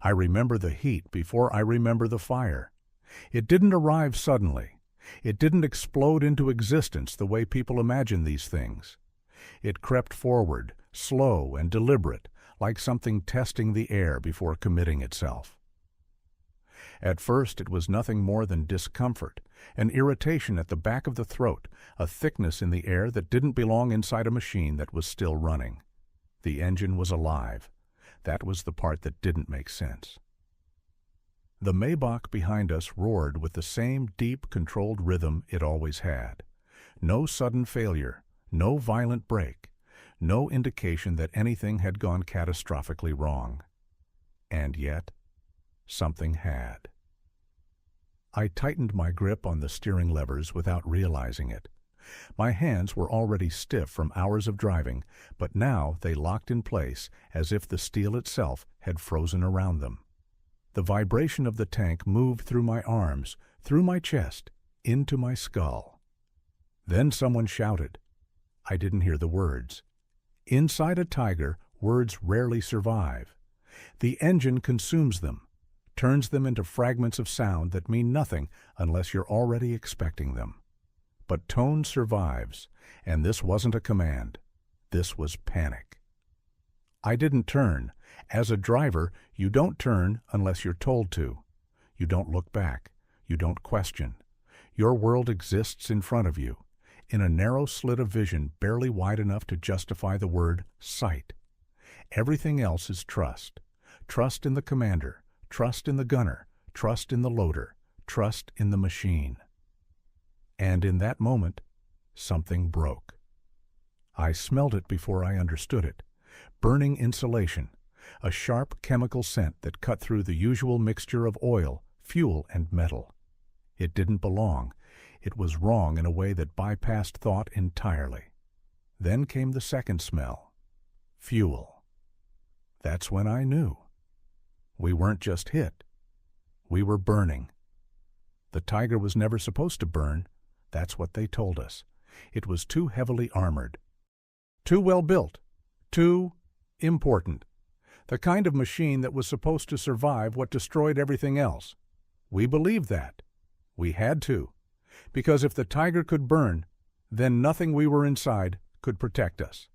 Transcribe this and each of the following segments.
I remember the heat before I remember the fire. It didn't arrive suddenly. It didn't explode into existence the way people imagine these things. It crept forward, slow and deliberate, like something testing the air before committing itself. At first it was nothing more than discomfort, an irritation at the back of the throat, a thickness in the air that didn't belong inside a machine that was still running. The engine was alive. That was the part that didn't make sense. The Maybach behind us roared with the same deep, controlled rhythm it always had. No sudden failure, no violent break, no indication that anything had gone catastrophically wrong. And yet, something had. I tightened my grip on the steering levers without realizing it. My hands were already stiff from hours of driving, but now they locked in place as if the steel itself had frozen around them. The vibration of the tank moved through my arms, through my chest, into my skull. Then someone shouted. I didn't hear the words. Inside a Tiger, words rarely survive. The engine consumes them, turns them into fragments of sound that mean nothing unless you're already expecting them. But tone survives, and this wasn't a command. This was panic. I didn't turn. As a driver, you don't turn unless you're told to. You don't look back. You don't question. Your world exists in front of you, in a narrow slit of vision barely wide enough to justify the word sight. Everything else is trust. Trust in the commander, trust in the gunner, trust in the loader, trust in the machine. And in that moment, something broke. I smelled it before I understood it. Burning insulation, a sharp chemical scent that cut through the usual mixture of oil, fuel, and metal. It didn't belong. It was wrong in a way that bypassed thought entirely. Then came the second smell. Fuel. That's when I knew. We weren't just hit. We were burning. The Tiger was never supposed to burn. That's what they told us. It was too heavily armored. Too well built. Too important. The kind of machine that was supposed to survive what destroyed everything else. We believed that. We had to. Because if the Tiger could burn, then nothing we were inside could protect us.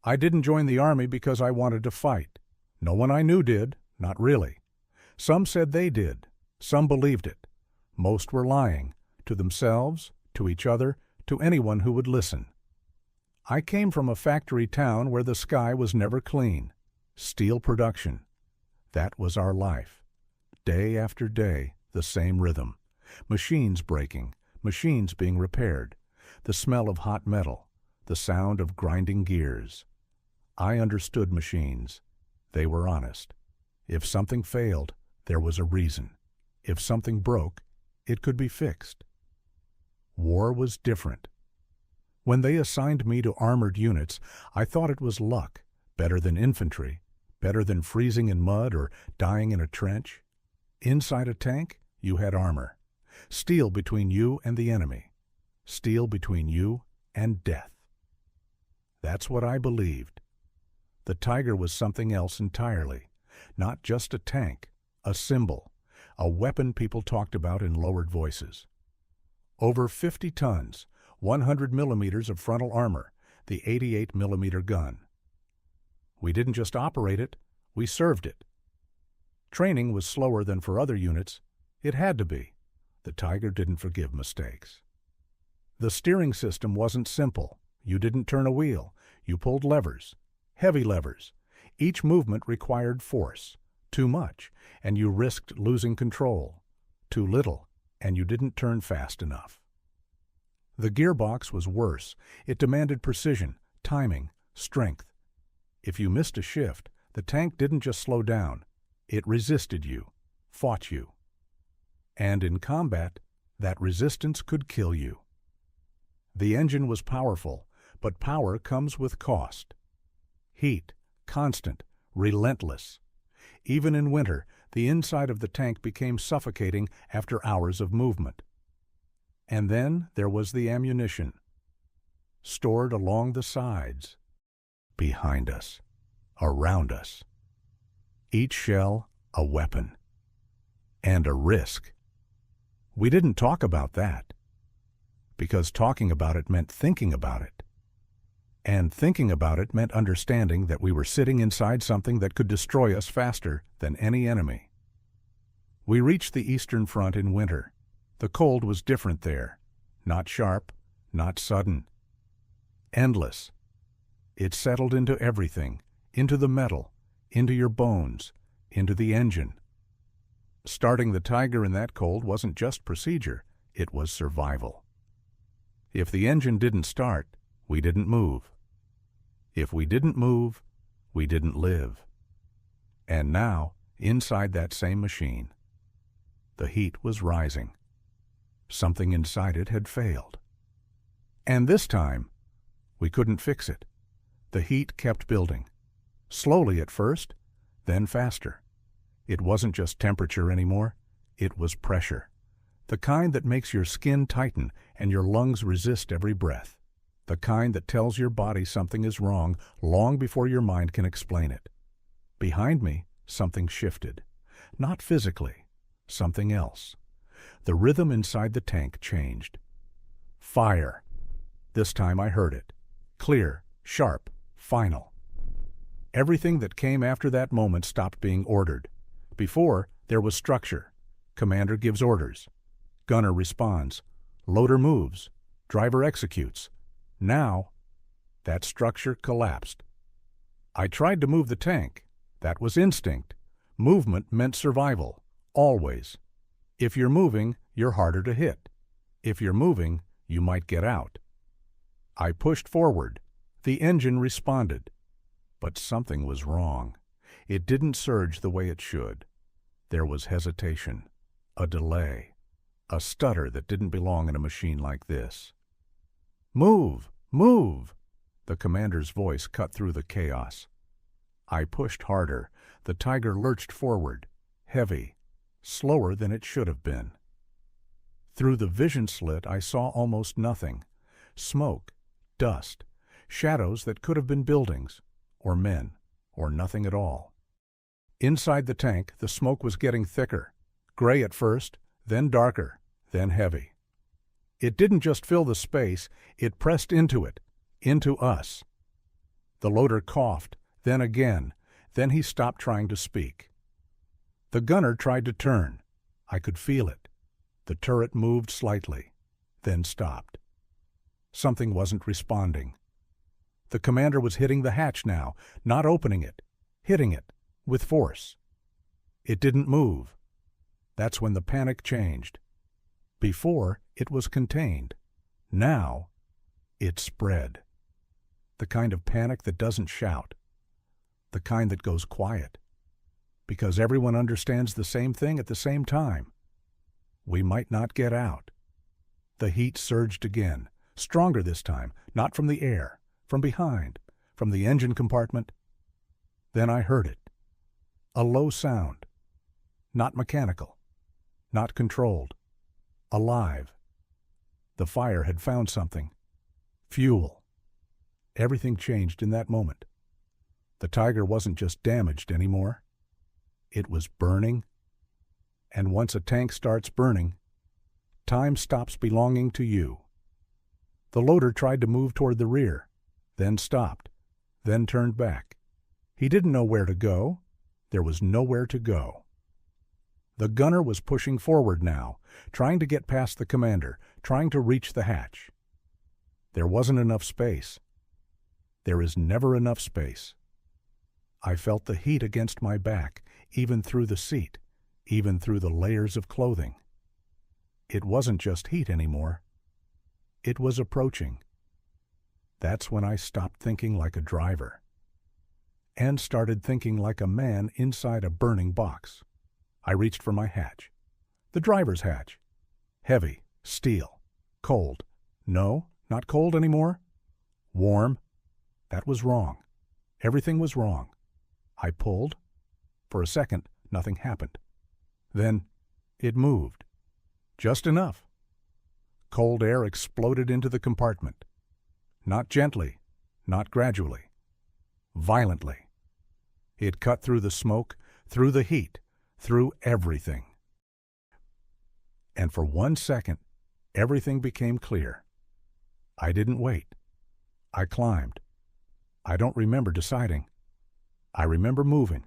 I didn't join the Army because I wanted to fight. No one I knew did, not really. Some said they did. Some believed it. Most were lying, to themselves, to each other, to anyone who would listen. I came from a factory town where the sky was never clean. Steel production. That was our life. Day after day, the same rhythm. Machines breaking, machines being repaired, the smell of hot metal, the sound of grinding gears. I understood machines. They were honest. If something failed, there was a reason. If something broke, it could be fixed. War was different. When they assigned me to armored units, I thought it was luck, better than infantry, better than freezing in mud or dying in a trench. Inside a tank, you had armor. Steel between you and the enemy. Steel between you and death. That's what I believed. The Tiger was something else entirely. Not just a tank, a symbol, a weapon people talked about in lowered voices. Over 50 tons, 100 millimeters of frontal armor, the 88 millimeter gun. We didn't just operate it, we served it. Training was slower than for other units. It had to be. The Tiger didn't forgive mistakes. The steering system wasn't simple. You didn't turn a wheel. You pulled levers, heavy levers. Each movement required force. Too much, and you risked losing control. Too little, and you didn't turn fast enough. The gearbox was worse. It demanded precision, timing, strength. If you missed a shift, the tank didn't just slow down. It resisted you, fought you. And in combat, that resistance could kill you. The engine was powerful, but power comes with cost. Heat, constant, relentless. Even in winter, the inside of the tank became suffocating after hours of movement. And then there was the ammunition, stored along the sides, behind us, around us. Each shell a weapon, and a risk. We didn't talk about that, because talking about it meant thinking about it. And thinking about it meant understanding that we were sitting inside something that could destroy us faster than any enemy. We reached the Eastern Front in winter. The cold was different there. Not sharp, not sudden. Endless. It settled into everything, into the metal, into your bones, into the engine. Starting the Tiger in that cold wasn't just procedure, it was survival. If the engine didn't start, we didn't move. If we didn't move, we didn't live. And now, inside that same machine, the heat was rising. Something inside it had failed. And this time, we couldn't fix it. The heat kept building. Slowly at first, then faster. It wasn't just temperature anymore, it was pressure. The kind that makes your skin tighten and your lungs resist every breath. The kind that tells your body something is wrong long before your mind can explain it. Behind me, something shifted. Not physically, something else. The rhythm inside the tank changed. Fire. This time I heard it. Clear, sharp, final. Everything that came after that moment stopped being ordered. Before, there was structure. Commander gives orders. Gunner responds. Loader moves. Driver executes. Now, that structure collapsed. I tried to move the tank. That was instinct. Movement meant survival. Always. If you're moving, you're harder to hit. If you're moving, you might get out. I pushed forward. The engine responded. But something was wrong. It didn't surge the way it should. There was hesitation, a delay, a stutter that didn't belong in a machine like this. Move! Move! The commander's voice cut through the chaos. I pushed harder. The Tiger lurched forward, heavy, slower than it should have been. Through the vision slit I saw almost nothing. Smoke, dust, shadows that could have been buildings, or men, or nothing at all. Inside the tank, the smoke was getting thicker, gray at first, then darker, then heavy. It didn't just fill the space, it pressed into it, into us. The loader coughed, then again, then he stopped trying to speak. The gunner tried to turn. I could feel it. The turret moved slightly, then stopped. Something wasn't responding. The commander was hitting the hatch now, not opening it, hitting it, with force. It didn't move. That's when the panic changed. Before, it was contained. Now, it spread. The kind of panic that doesn't shout. The kind that goes quiet. Because everyone understands the same thing at the same time. We might not get out. The heat surged again, stronger this time, not from the air, from behind, from the engine compartment. Then I heard it. A low sound. Not mechanical. Not controlled. Alive. The fire had found something. Fuel. Everything changed in that moment. The Tiger wasn't just damaged anymore. It was burning. And once a tank starts burning, time stops belonging to you. The loader tried to move toward the rear, then stopped, then turned back. He didn't know where to go. There was nowhere to go. The gunner was pushing forward now, trying to get past the commander, trying to reach the hatch. There wasn't enough space. There is never enough space. I felt the heat against my back, even through the seat, even through the layers of clothing. It wasn't just heat anymore. It was approaching. That's when I stopped thinking like a driver and started thinking like a man inside a burning box. I reached for my hatch. The driver's hatch. Heavy, steel, cold. No, not cold anymore. Warm. That was wrong. Everything was wrong. I pulled. For a second, nothing happened. Then, it moved. Just enough. Cold air exploded into the compartment. Not gently, not gradually. Violently. It cut through the smoke, through the heat, through everything. And for 1 second, everything became clear. I didn't wait. I climbed. I don't remember deciding. I remember moving.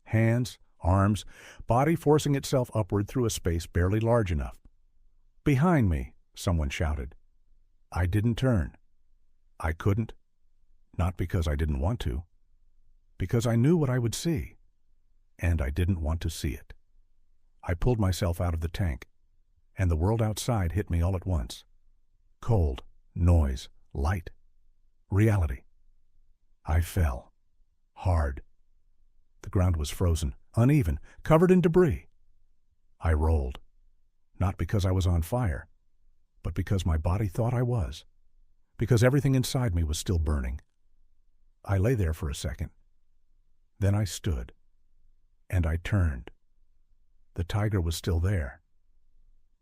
Hands, arms, body forcing itself upward through a space barely large enough. "Behind me," someone shouted. I didn't turn. I couldn't. Not because I didn't want to. Because I knew what I would see. And I didn't want to see it. I pulled myself out of the tank, and the world outside hit me all at once. Cold, noise, light, reality. I fell. Hard. The ground was frozen, uneven, covered in debris. I rolled. Not because I was on fire, but because my body thought I was. Because everything inside me was still burning. I lay there for a second. Then I stood. And I turned. The tiger was still there.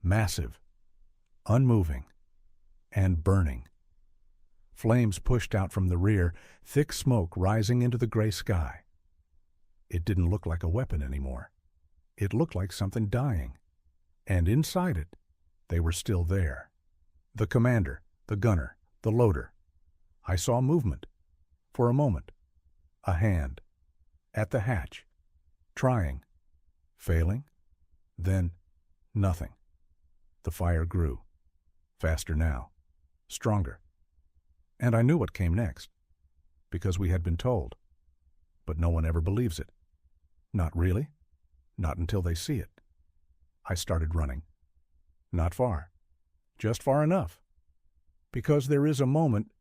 Massive, unmoving, and burning. Flames pushed out from the rear, thick smoke rising into the gray sky. It didn't look like a weapon anymore. It looked like something dying. And inside it, they were still there. The commander, the gunner, the loader. I saw movement. For a moment. A hand. At the hatch. Trying. Failing. Then nothing. The fire grew. Faster now. Stronger. And I knew what came next. Because we had been told. But no one ever believes it. Not really. Not until they see it. I started running. Not far. Just far enough. Because there is a moment,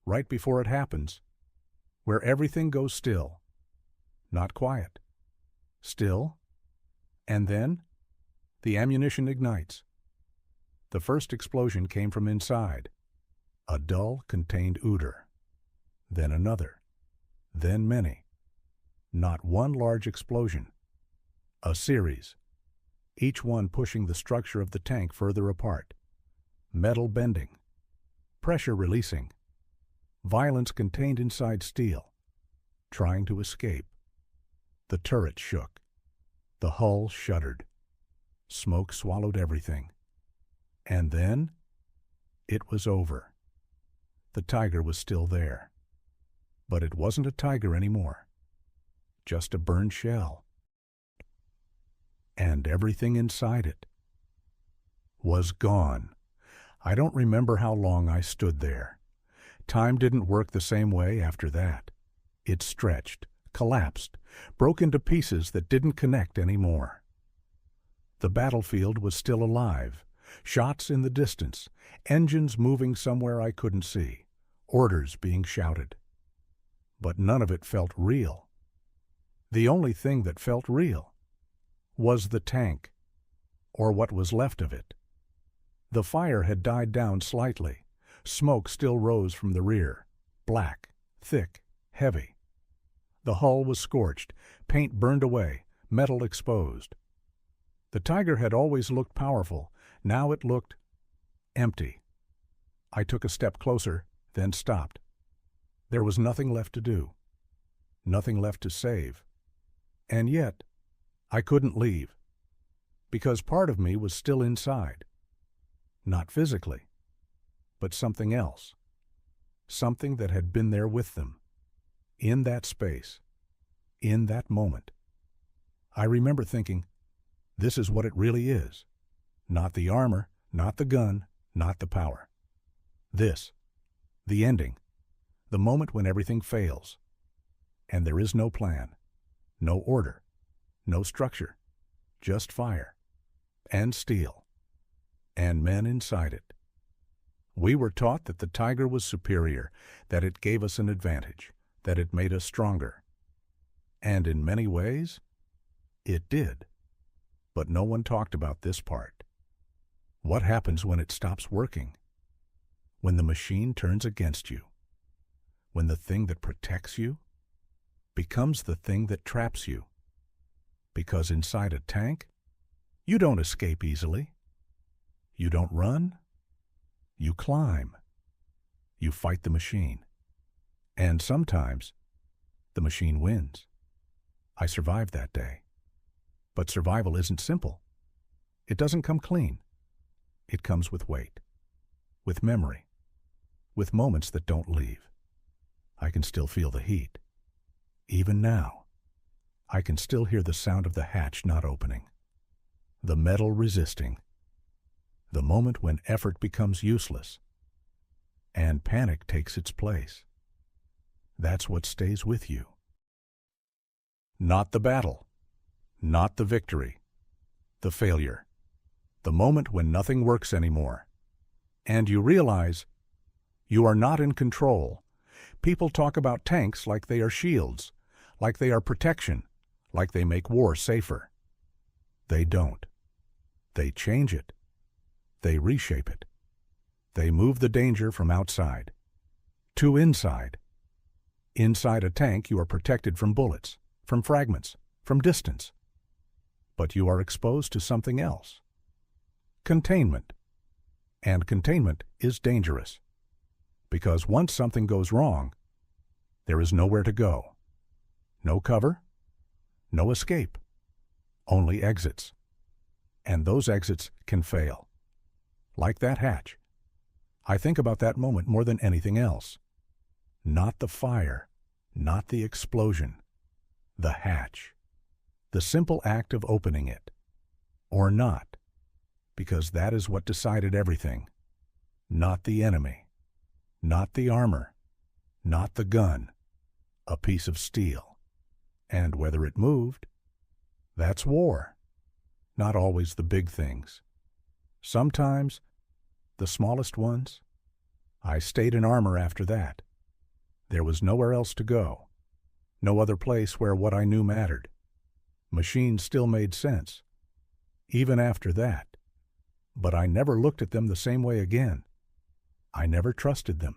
right before it happens, where everything goes still. Not quiet. Still. And then, the ammunition ignites. The first explosion came from inside. A dull, contained odor. Then another. Then many. Not one large explosion. A series. Each one pushing the structure of the tank further apart. Metal bending. Pressure releasing. Violence contained inside steel. Trying to escape. The turret shook. The hull shuddered. Smoke swallowed everything. And then, it was over. The tiger was still there. But it wasn't a tiger anymore. Just a burned shell. And everything inside it was gone. I don't remember how long I stood there. Time didn't work the same way after that. It stretched, collapsed, broke into pieces that didn't connect anymore. The battlefield was still alive. Shots in the distance, engines moving somewhere I couldn't see, orders being shouted. But none of it felt real. The only thing that felt real was the tank, or what was left of it. The fire had died down slightly. Smoke still rose from the rear, black, thick, heavy. The hull was scorched, paint burned away, metal exposed. The tiger had always looked powerful. Now it looked empty. I took a step closer, then stopped. There was nothing left to do. Nothing left to save. And yet, I couldn't leave. Because part of me was still inside. Not physically, but something else. Something that had been there with them. In that space. In that moment. I remember thinking, this is what it really is. Not the armor, not the gun, not the power. This, the ending, the moment when everything fails. And there is no plan, no order, no structure, just fire, and steel, and men inside it. We were taught that the tiger was superior, that it gave us an advantage, that it made us stronger. And in many ways, it did. But no one talked about this part. What happens when it stops working? When the machine turns against you? When the thing that protects you becomes the thing that traps you? Because inside a tank, you don't escape easily. You don't run. You climb. You fight the machine. And sometimes, the machine wins. I survived that day. But survival isn't simple. It doesn't come clean. It comes with weight, with memory, with moments that don't leave. I can still feel the heat. Even now, I can still hear the sound of the hatch not opening, the metal resisting, the moment when effort becomes useless and panic takes its place. That's what stays with you. Not the battle, not the victory, the failure, the moment when nothing works anymore, and you realize you are not in control. People talk about tanks like they are shields, like they are protection, like they make war safer. They don't. They change it. They reshape it. They move the danger from outside to inside. Inside a tank, you are protected from bullets, from fragments, from distance. But you are exposed to something else. Containment. And containment is dangerous. Because once something goes wrong, there is nowhere to go. No cover, no escape, only exits. And those exits can fail. Like that hatch. I think about that moment more than anything else. Not the fire, not the explosion, the hatch. The simple act of opening it. Or not, because that is what decided everything. Not the enemy, not the armor, not the gun, a piece of steel. And whether it moved, that's war. Not always the big things. Sometimes, the smallest ones. I stayed in armor after that. There was nowhere else to go. No other place where what I knew mattered. Machines still made sense, even after that. But I never looked at them the same way again. I never trusted them.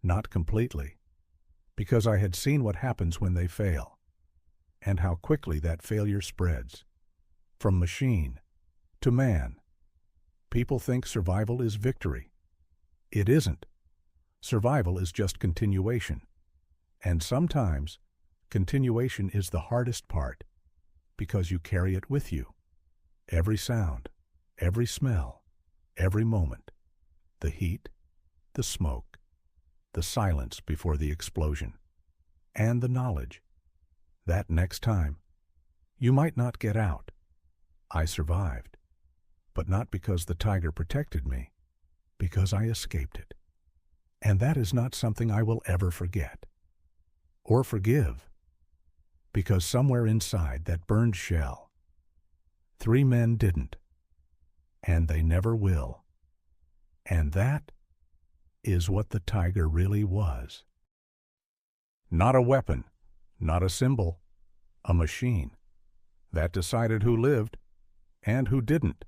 Not completely. Because I had seen what happens when they fail, and how quickly that failure spreads. From machine to man. People think survival is victory. It isn't. Survival is just continuation. And sometimes, continuation is the hardest part, because you carry it with you. Every sound, every smell, every moment. The heat, the smoke, the silence before the explosion, and the knowledge that next time you might not get out. I survived, but not because the tiger protected me, because I escaped it. And that is not something I will ever forget or forgive, because somewhere inside that burned shell, 3 men didn't, and they never will. And that is what the tiger really was. Not a weapon, not a symbol, a machine that decided who lived and who didn't.